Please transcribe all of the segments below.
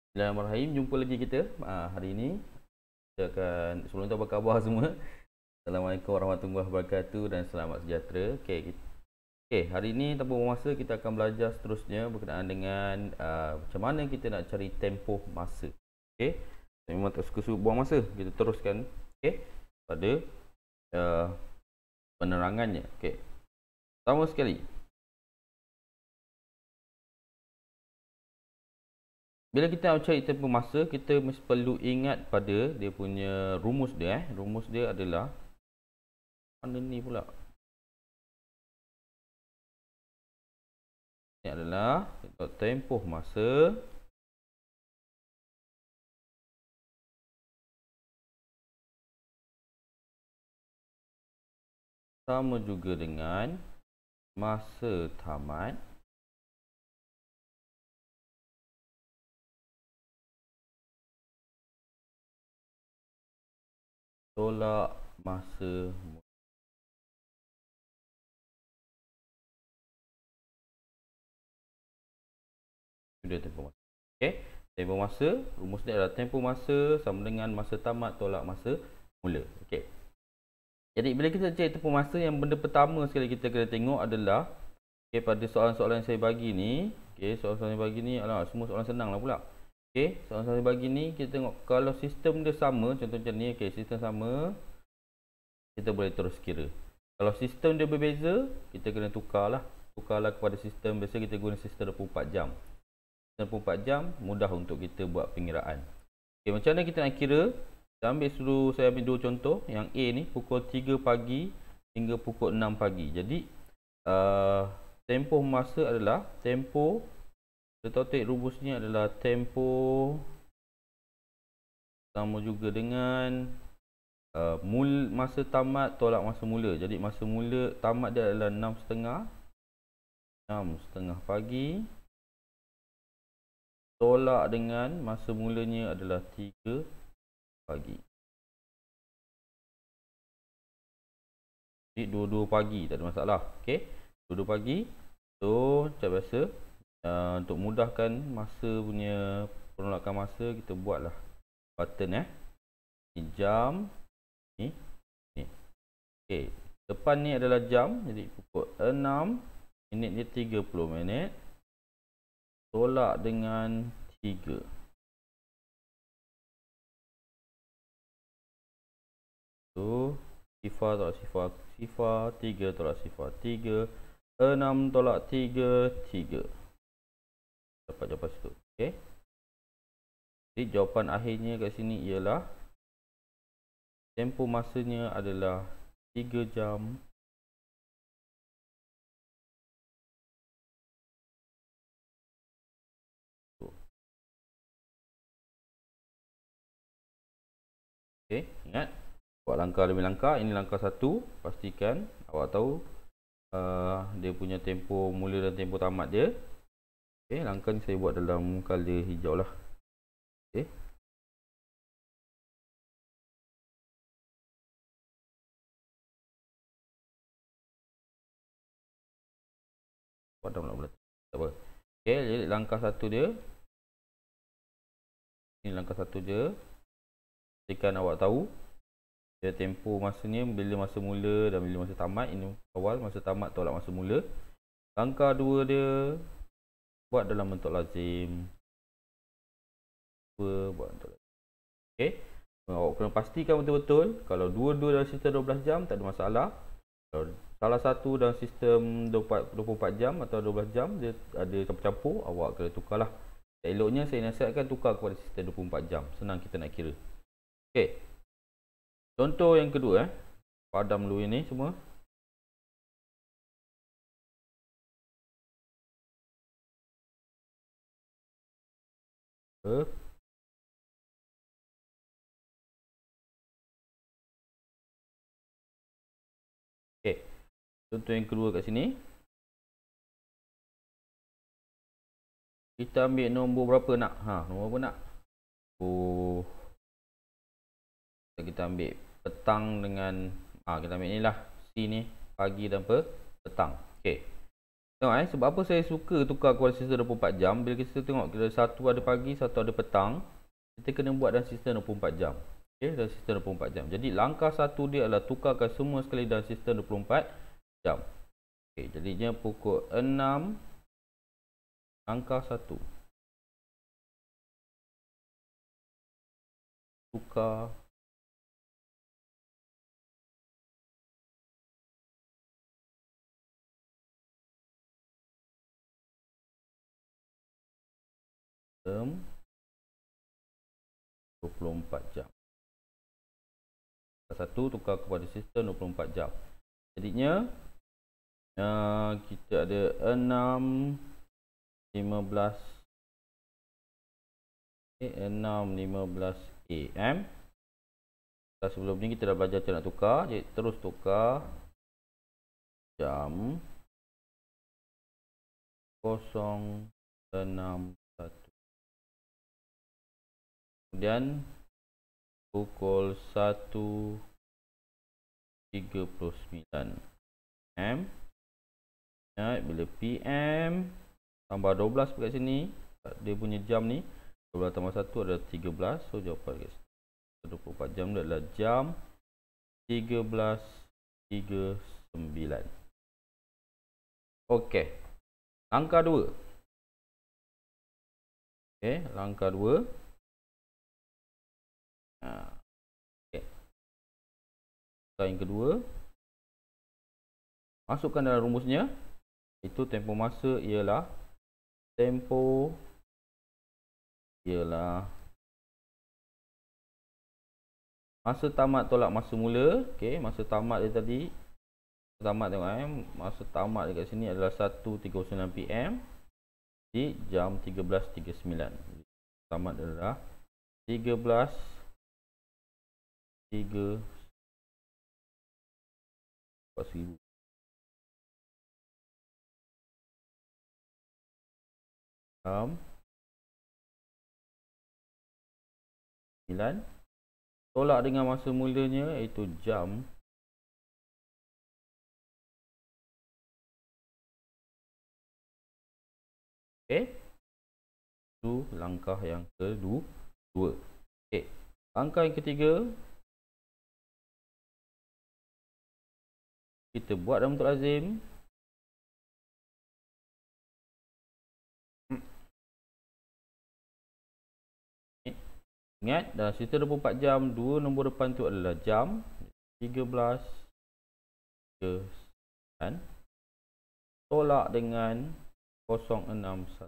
Bismillahirrahmanirrahim. Jumpa lagi kita hari ini. Kita akan, sebelum tu apa khabar semua? Assalamualaikum warahmatullahi wabarakatuh dan selamat sejahtera. Okey, hari ini tanpa buang masa kita akan belajar seterusnya berkenaan dengan macam mana kita nak cari tempoh masa. Okey. Memang tak suka buang masa. Kita teruskan pada penerangannya. Okey. Pertama sekali, bila kita nak cari tempoh masa, kita mesti perlu ingat pada dia punya rumus dia. Rumus dia adalah mana ni pula? Ini adalah tempoh masa sama juga dengan masa tamat tolak masa mula. Sudah tempoh masa. Okey, tempoh masa, rumus dia adalah tempoh masa sama dengan masa tamat tolak masa mula. Okey. Jadi bila kita cari tempoh masa, yang benda pertama sekali kita kena tengok adalah pada soalan-soalan yang saya bagi ni, soalan-soalan yang bagi ni semua soalan senang lah pula. Soalan-soalan yang bagi ni kita tengok kalau sistem dia sama, contoh macam ni, sistem sama, kita boleh terus kira. Kalau sistem dia berbeza, kita kena tukarlah kepada sistem biasa. Kita guna sistem 24 jam. Sistem 24 jam mudah untuk kita buat pengiraan. Macam mana kita nak kira? Saya ambil dua contoh. Yang A ni pukul 3 pagi hingga pukul 6 pagi. Jadi tempoh masa adalah tempoh, kita rumusnya adalah tempoh sama juga dengan masa tamat tolak masa mula. Jadi masa mula tamat dia adalah 6.30 pagi, tolak dengan masa mulanya adalah 3 pagi. Jadi 22 pagi, tak ada masalah. Okey, 22 pagi. So macam biasa, untuk mudahkan masa punya penolakan masa, kita buatlah button ni jam ni. Okey, depan ni adalah jam, jadi pukul 6 minit dia 30 minit tolak dengan 3. So sifar tolak sifar, 3 tolak sifar 3, 6 tolak 3, 3. Dapat jawapan situ. Okey. Jadi jawapan akhirnya kat sini ialah tempoh masanya adalah 3 jam 2. Okey, ingat buat langkah demi langkah. Ini langkah 1, pastikan awak tahu dia punya tempoh mula dan tempoh tamat dia. Okey, langkah ni saya buat dalam color hijau lah. Okey. Padam lah pula. Tak apa. Okey, jadi langkah 1 dia. Ini langkah 1 dia. Pastikan awak tahu dia tempoh masanya bila masa mula dan bila masa tamat. Ini awal, masa tamat tolak masa mula. Langkah 2 dia buat dalam bentuk lazim. Buat bentuk lazim. Okey. Awak kena pastikan betul-betul kalau dua-dua dalam sistem 12 jam tak ada masalah. Kalau salah satu dalam sistem 24 jam atau 12 jam dia ada campur-campur, awak kena tukarlah. Eloknya saya nasihatkan tukar kepada sistem 24 jam. Senang kita nak kira. Okey. Contoh yang kedua padam dulu ini semua. Okey. Contoh yang kedua kat sini. Kita ambil nombor berapa nak? Nombor berapa nak? Kita ambil petang dengan kita ambil inilah C ni, pagi dan petang. Okey. Tengok sebab apa saya suka tukar kepada sistem 24 jam. Bila kita tengok satu ada pagi, satu ada petang, kita kena buat dalam sistem 24 jam. Okey, dalam sistem 24 jam. Jadi langkah satu dia adalah tukarkan semua sekali dalam sistem 24 jam. Okey, jadinya pukul 6 langkah 1. Tukar sistem 24 jam. Satu tukar kepada sistem 24 jam. Jadinya kita ada 6.15 AM. Sebelum ni kita dah belajar cara nak tukar. Jadi terus tukar jam 061. Kemudian pukul 1.39 AM. Bila PM tambah 12 kat sini, dia punya jam ni 12 tambah 1 adalah 13. So jawapan guys, 24 jam dia adalah jam 13.39. Okey, langkah 2. Okey, langkah 2. Okay. Yang kedua, masukkan dalam rumusnya, itu tempoh masa ialah masa tamat tolak masa mula. Okey, masa tamat dia tadi, tamat tengok masa tamat dekat sini adalah 1.39 PM di jam 13.39. Tamat adalah 13.3 4,000. Jam 9 tolak dengan masa mulanya iaitu jam 1. Okey, itu langkah yang kedua. Okey, langkah yang ketiga, kita buat dalam bentuk lazim. Ingat, dalam sistem 24 jam, dua nombor depan tu adalah jam 13 ke 9. Tolak dengan 061.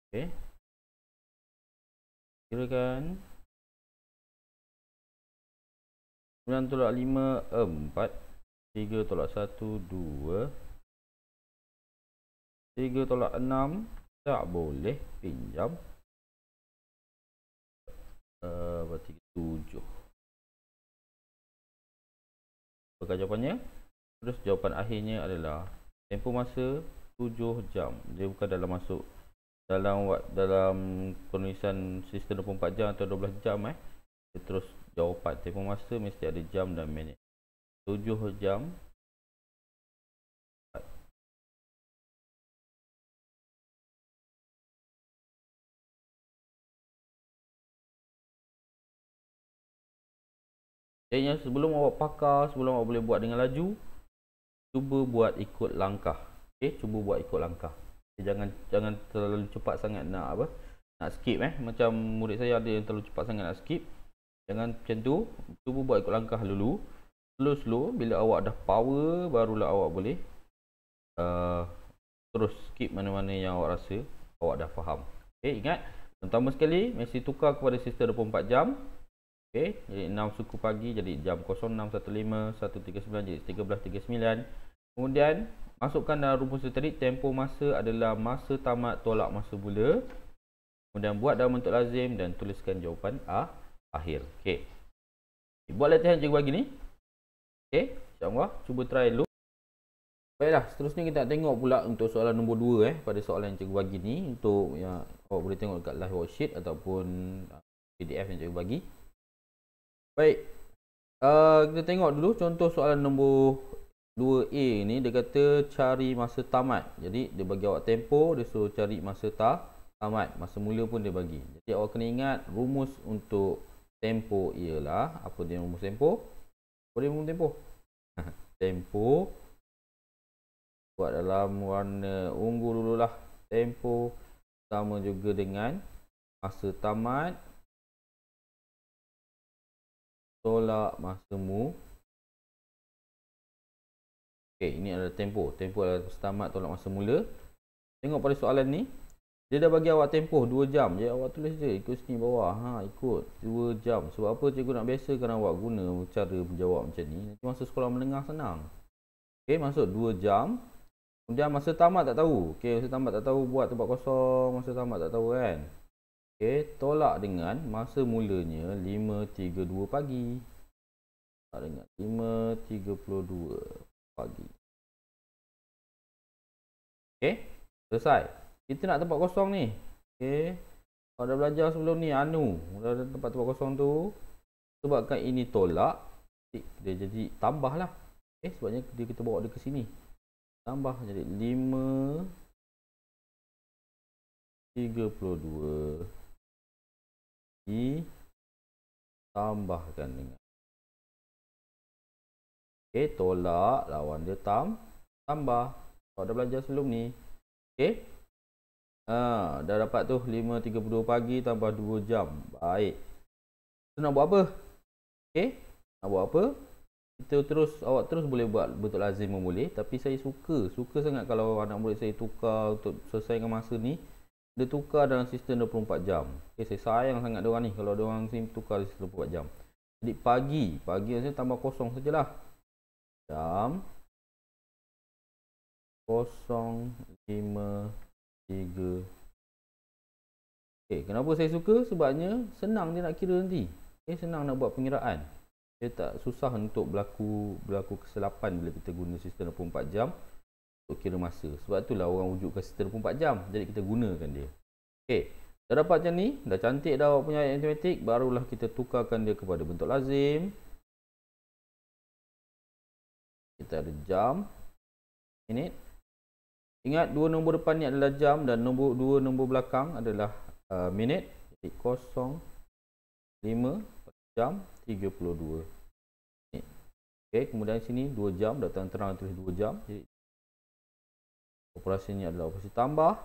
Okey, kirakan 9 tolak 5 4, 3 tolak 1 2, 3 tolak 6 tak boleh pinjam. Berarti 7. Apakah jawapannya? Terus jawapan akhirnya adalah tempoh masa 7 jam. Dia bukan dalam masuk dalam penulisan sistem 24 jam atau 12 jam Dia terus jawapan tempoh masa mesti ada jam dan minit. 7 jam. Jadinya sebelum awak pakar, sebelum awak boleh buat dengan laju, cuba buat ikut langkah. Okey, cuba buat ikut langkah. Jangan terlalu cepat sangat nak skip Macam murid saya ada yang terlalu cepat sangat nak skip. Jangan macam tu. Cuba buat ikut langkah dulu. Slow bila awak dah power, barulah awak boleh terus skip mana-mana yang awak rasa awak dah faham. Okey, ingat, pertama sekali mesti tukar kepada sistem 24 jam. Okey, jadi 6 suku pagi jadi jam 06.15, 1.39 jadi 13.39. Kemudian masukkan dalam rumus tadi, tempoh masa adalah masa tamat tolak masa mula. Kemudian buat dalam bentuk lazim dan tuliskan jawapan akhir. Okey, buat latihan cikgu bagi ni. Okey, insya-Allah cuba try dulu. Baiklah, seterusnya kita nak tengok pula untuk soalan nombor 2 pada soalan yang cikgu bagi ni. Untuk yang awak boleh tengok dekat live worksheet ataupun PDF yang cikgu bagi. Baik, Kita tengok dulu contoh soalan nombor 2A ni. Dia kata cari masa tamat. Jadi dia bagi awak tempoh, dia suruh cari masa tamat. Masa mula pun dia bagi. Jadi awak kena ingat rumus untuk tempoh ialah, apa dia rumus tempoh? Apa dia rumus tempoh? Tempoh buat dalam warna ungu dululah. Tempoh sama juga dengan masa tamat tolak masa mu. Okey, ini adalah tempoh. Tempoh adalah masa tamat tolak masa mula. Tengok pada soalan ni. Dia dah bagi awak tempoh 2 jam. Jadi awak tulis je ikut sini bawah. Ikut 2 jam. Sebab apa cikgu nak biasakan awak guna cara menjawab macam ni. Nanti masa sekolah menengah senang. Okey, masuk 2 jam. Kemudian masa tamat tak tahu. Okey, masa tamat tak tahu, buat tempat kosong. Masa tamat tak tahu kan. Okey, tolak dengan masa mulanya 5.32 pagi. Tolak dengan 5.32 pagi. Okey, selesai. Kita nak tempat kosong ni. Okey. Kalau dah belajar sebelum ni, dah ada tempat kosong tu. Sebabkan ini tolak, dia jadi tambah lah. Okey, sebabnya kita bawa dia ke sini. Tambah jadi 5.32 ditambahkan dengan. Okey, tolak lawan dia tambah. Kalau dah belajar sebelum ni. Okey. Dah dapat tu 5.32 pagi tambah 2 jam. Baik. Kita nak buat apa? Okey. Nak buat apa? Awak terus boleh buat bentuk lazim pun boleh. Tapi saya suka sangat kalau anak murid saya tukar untuk selesaikan masa ni. Dia tukar dalam sistem 24 jam. Okey, saya sayang sangat diorang ni kalau diorang sini tukar sistem 24 jam. Jadi pagi maksudnya tambah kosong sajalah. Jam 0.5.3. Okey, kenapa saya suka? Sebabnya senang dia nak kira nanti. Okey, senang nak buat pengiraan. Dia tak susah untuk berlaku kesilapan bila kita guna sistem 24 jam untuk kira masa. Sebab itulah orang wujudkan sistem 24 jam. Jadi kita gunakan dia. Okey, dah dapat macam ni, dah cantik dah awak punya ayat matematik, barulah kita tukarkan dia kepada bentuk lazim. Kita ada jam, minit. Ingat dua nombor depan ni adalah jam dan dua nombor belakang adalah minit. Jadi 0.5 jam 32 minit. Okey, kemudian sini 2 jam, dah terang tulis 2 jam. Jadi operasinya adalah operasi tambah.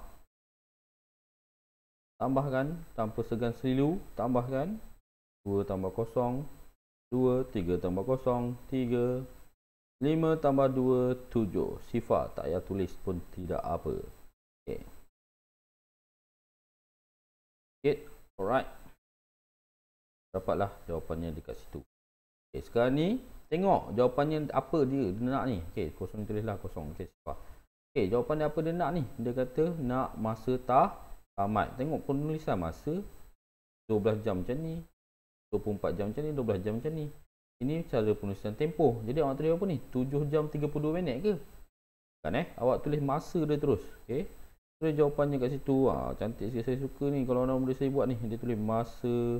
Tambahkan tanpa segan selilu, tambahkan 2 tambah 0, 2, 3 tambah 0, 3, 5 tambah 2, 7. Sifar, tak payah tulis pun tidak apa. Okey. Okay, alright. Dapatlah jawapannya dekat situ. Okey, sekarang ni tengok jawapannya apa dia nak ni. Okey, kosong tulislah kosong. Okey, sifar. Okey, jawapan dia apa dia nak ni? Dia kata nak masa tamat. Tengok penulisan masa 12 jam macam ni, 24 jam macam ni, 12 jam macam ni. Ini cara penulisan tempoh. Jadi awak tulis apa ni? 7 jam 32 minit ke? Kan awak tulis masa dia terus. Okey. Tulis jawapannya kat situ. Cantik sikit, saya suka ni kalau orang boleh saya buat ni. Dia tulis masa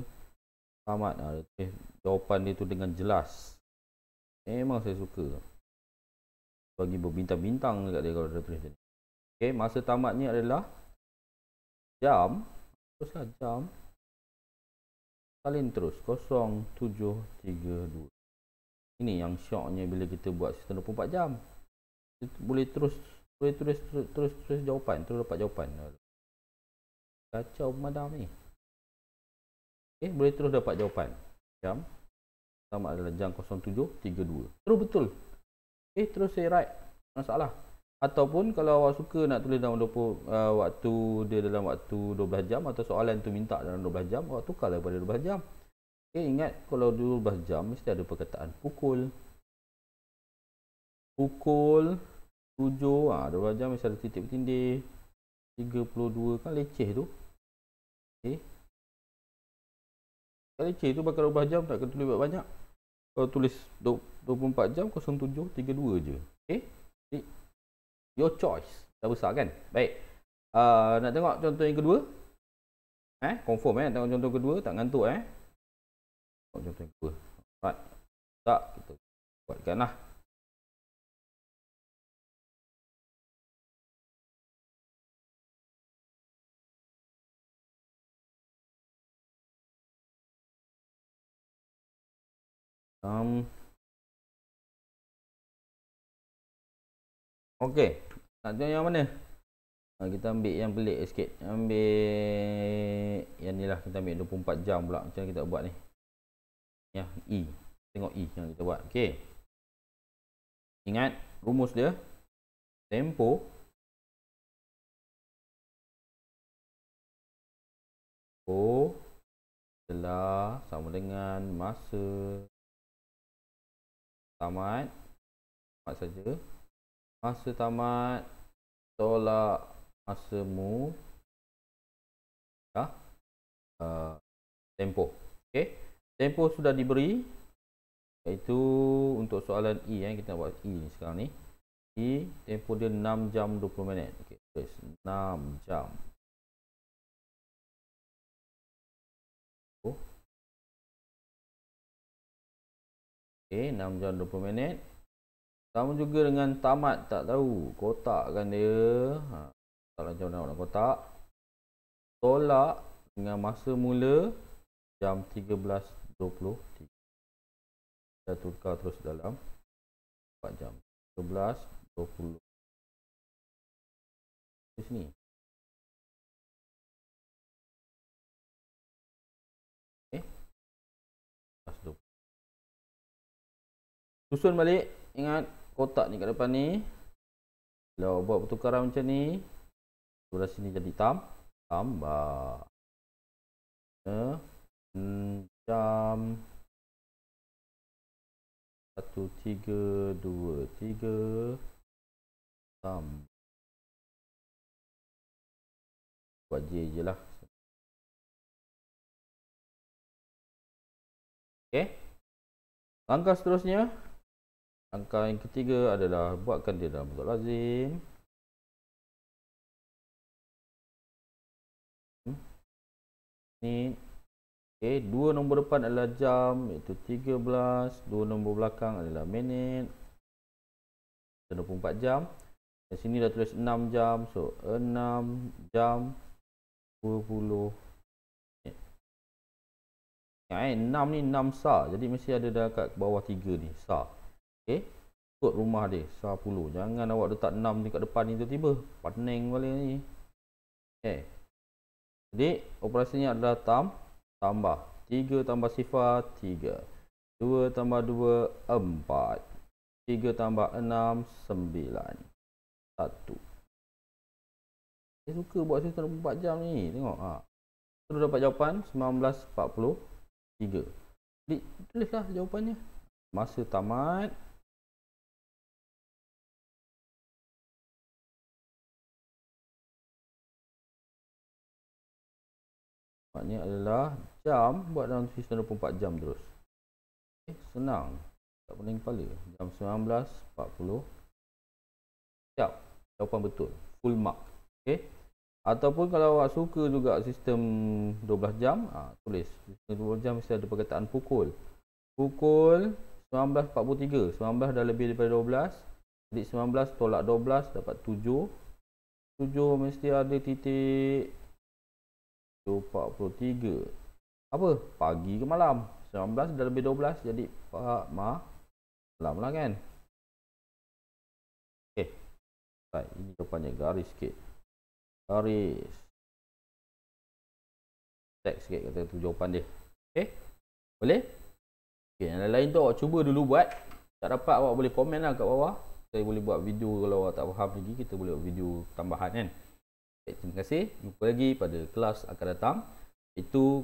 tamat. Dia tulis jawapan dia tu dengan jelas. Memang saya suka. Bagi berbintang-bintang dekat dia kalau dia tulis ni. Okey, masa tamatnya adalah jam. Teruslah jam. Salin terus 0732. Ini yang syoknya bila kita buat sistem 24 jam. Boleh terus jawapan, terus dapat jawapan. Kacau pemadam ni. Okey, boleh terus dapat jawapan. Jam sama adalah jam 0732. Terus betul. Okey, terus saya right. Masalah. Ataupun kalau awak suka nak tulis dalam waktu dia dalam waktu 12 jam atau soalan tu minta dalam 12 jam, awak tukarlah pada 12 jam. Okey, ingat kalau 12 jam mesti ada perkataan pukul. Pukul 7, 12 jam mesti ada titik bertindih. 32 kan leceh tu. Okey. Kalau leceh tu bakal 12 jam tak kena tulis banyak. Kalau tulis 24 jam 0732 je. Okey. Your choice. Dah besar kan? Baik. Nak tengok contoh yang kedua? Confirm tengok contoh kedua, tak ngantuk Tengok contoh yang kedua. Right. Tak, kita buatkanlah. Okey, nak tengok yang mana? Kita ambil yang pelik sikit. Ambil yang ni lah, kita ambil 24 jam pula. Macam mana kita buat ni? Ya, E. Tengok E yang kita buat. Okey. Ingat rumus dia. Tempo telah sama dengan masa tamat. Tamat saja. Masa tamat tolak masamu. Ya. Tempo. Okey. Tempo sudah diberi. Iaitu untuk soalan E. Kita buat E ni sekarang ni. E, tempo dia 6 jam 20 minit. Okey, tulis 6 jam. Okey, 6 jam 20 minit. Sama juga dengan tamat, tak tahu. Kotakkan dia. Tak macam mana nak kotak. Tolak dengan masa mula jam 13.20. Kita tukar terus dalam 4 jam. 13.20. Di sini. Okey. 13.20. Susun balik. Ingat kotak ni kat depan ni. Kalau buat pertukaran macam ni, sebelah sini jadi tambah. Jam 1323 tambah. Buat J je lah. Okey. Langkah seterusnya. Langkah yang ketiga adalah buatkan dia dalam bentuk lazim. Ni. Okey, dua nombor depan adalah jam, iaitu 13. Dua nombor belakang adalah minit. 24 jam. Di sini dah tulis 6 jam. So, 6 jam 20 minit. 6 ni 6 sar. Jadi, mesti ada dekat bawah 3 ni. Sar. Okey. Ikut rumah dia. Sar 10. Jangan awak letak 6 ni kat depan ni tiba-tiba. Pening balik ni. Okey. Jadi, operasinya adalah tambah. 3 tambah sifar, 3. 2 tambah 2, 4. 3 tambah 6, 9. 1. Saya suka buat sistem 24 jam ni. Tengok. Terus dapat jawapan 19.43. Jadi, tulislah jawapannya. Masa tamat. Maknanya adalah jam, buat dalam sistem 24 jam terus. Okay, senang. Tak pening kepala. Jam 19.40. Siap. Jawapan betul. Full mark. Okay. Ataupun kalau awak suka juga sistem 12 jam, tulis. Sistem 12 jam mesti ada perkataan pukul. Pukul 19.43. 19 dah lebih daripada 12. Jadi 19 tolak 12 dapat 7. 7 mesti ada titik 43. Apa? Pagi ke malam? 19 dah lebih 12 jadi malam lah kan? Okey. Baik, ini jawapannya garis sikit. Garis. Teks sikit kata tu jawapan dia. Okey. Boleh? Okey, yang lain tu awak cuba dulu buat. Tak dapat awak boleh komen lah kat bawah. Saya boleh buat video kalau awak tak faham lagi, kita boleh buat video tambahan kan. Terima kasih. Jumpa lagi pada kelas akan datang. Itu